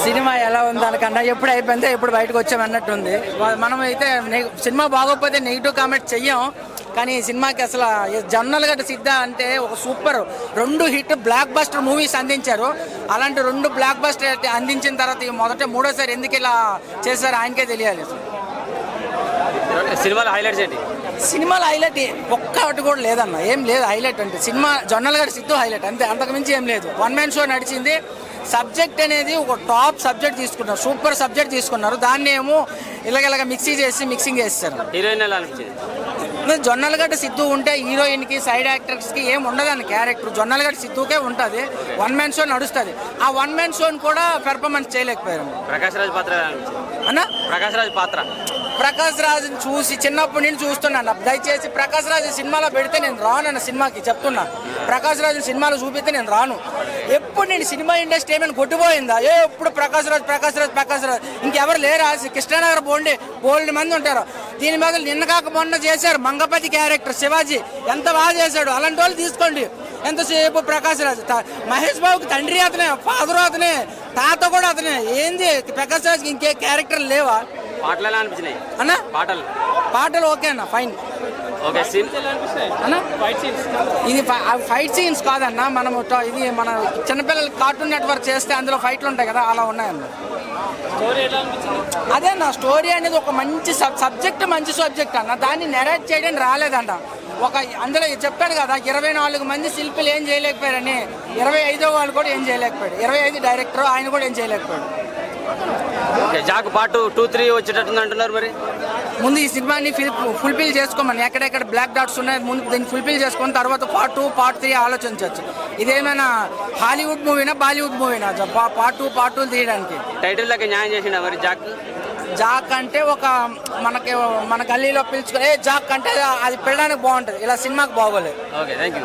Cinema ఎలా ఉంది దానికన్నా ఎప్పుడు అయిపోయిందో ఎప్పుడు బయటకు వచ్చామన్నట్టుంది. మనం అయితే సినిమా బాగోకపోతే నెగిటివ్ కామెంట్ చెయ్యం, కానీ ఈ సినిమాకి అసలు జొన్నలగడ్డ సిద్ధ అంటే ఒక super 2 hit block buster movies అందించారు. అలాంటి 2 బ్లాక్ బస్టర్ అందించిన తర్వాత మూడోసారి ఎందుకు ఇలా చేశారు ఆయనకే తెలియాలి. సినిమాలో హైలైట్స్ ఏంటి? సినిమాలో హైలైట్ ఒక్కటి కూడా లేదన్న, ఏం లేదు హైలైట్ అంటే. సినిమా జొన్నలగడ్డ సిద్ధు హైలైట్ అంతే, అంతకుమించి ఏం లేదు. 1 మ్యాన్ షో నడిచింది. సబ్జెక్ట్ అనేది ఒక టాప్ సబ్జెక్ట్ తీసుకున్నారు, సూపర్ సబ్జెక్ట్ తీసుకున్నారు. దాన్ని ఏమో ఇలాగ మిక్సింగ్ చేస్తారు. హీరోయిన్ ఎలా అనిపించింది? జొన్నలగడ్డ సిద్ధు ఉంటే హీరోయిన్కి సైడ్ యాక్టర్స్కి ఏం ఉండదు క్యారెక్టర్. జొన్నలగడ్డ సిద్ధుకే ఉంటుంది. 1 మ్యాన్ షో నడుస్తుంది. ఆ 1 మ్యాన్ షోని కూడా పెర్ఫార్మెన్స్ చేయలేకపోయారు. ప్రకాష్ రాజ్ పాత్ర అన్న ప్రకాష్ రాజుని చూసి చిన్నప్పటి నుంచి చూస్తున్నాను. దయచేసి ప్రకాష్ రాజు సినిమాలో పెడితే నేను రాను సినిమాకి చెప్తున్నా. ప్రకాష్ రాజు సినిమాలో చూపిస్తే నేను రాను. ఎప్పుడు నేను సినిమా ఇండస్ట్రీ ఏమైనా కొట్టిపోయిందా? ఎప్పుడు ప్రకాష్ రాజు ఇంకెవరు లేరా? కృష్ణానగర్ బోల్డ్ మంది ఉంటారు. దీని మీద నిన్న కాక మొన్న చేశారు మంగపతి క్యారెక్టర్ శివాజీ, ఎంత బాగా చేశాడు. అలాంటి వాళ్ళు తీసుకోండి. ఎంతసేపు ప్రకాష్ రాజు, మహేష్ బాబుకి తండ్రి అతనే, ఫాదర్ అతనే, తాత కూడా అతనే. ఏంది ప్రకాష్ రాజుకి ఇంకే క్యారెక్టర్ లేవా? పాటలు ఎలా అనిపించినాయి అన్న? పాటలు ఓకే అన్న, ఫైన్. ఇది ఫైట్ సీన్స్ కాదన్న. మనం ఇది మన చిన్నపిల్లలు కార్టూన్ నెట్వర్క్ చేస్తే అందులో ఫైట్లు ఉంటాయి కదా, అలా ఉన్నాయన్న. అదే అన్న, స్టోరీ అనేది ఒక మంచి సబ్జెక్ట్ అన్న. దాన్ని నెరేట్ చేయడం రాలేదంట. అందులో చెప్పాడు కదా 24 మంది శిల్పులు ఏం చేయలేకపోయారని. 25వ వాళ్ళు కూడా ఏం చేయలేకపోయాడు. 25 డైరెక్టర్ ఆయన కూడా ఏం చేయలేకపోయాడు. జాక్ పార్ట్ 2, 3 వచ్చేటట్టుంది అంటున్నారు. మరి ముందు ఈ సినిమాని ఫుల్ఫిల్ చేసుకోమని, ఎక్కడెక్కడ బ్లాక్ డాట్స్ ఉన్నాయి ముందు దీన్ని ఫుల్ఫిల్ చేసుకుని తర్వాత పార్ట్ 2, పార్ట్ 3 ఆలోచించవచ్చు. ఇదేమైనా హాలీవుడ్ మూవీనా బాలీవుడ్ మూవీనా పార్ట్ 2, పార్ట్ 2 తీయడానికి? టైటిల్ దాకా న్యాయం చేసిండా మరి జాక్ అంటే ఒక మన గల్లీలో పిలుచుకుని జాక్ అంటే అది పిల్లడానికి బాగుంటుంది. ఇలా సినిమాకి బాగోలేదు. Okay, thank you.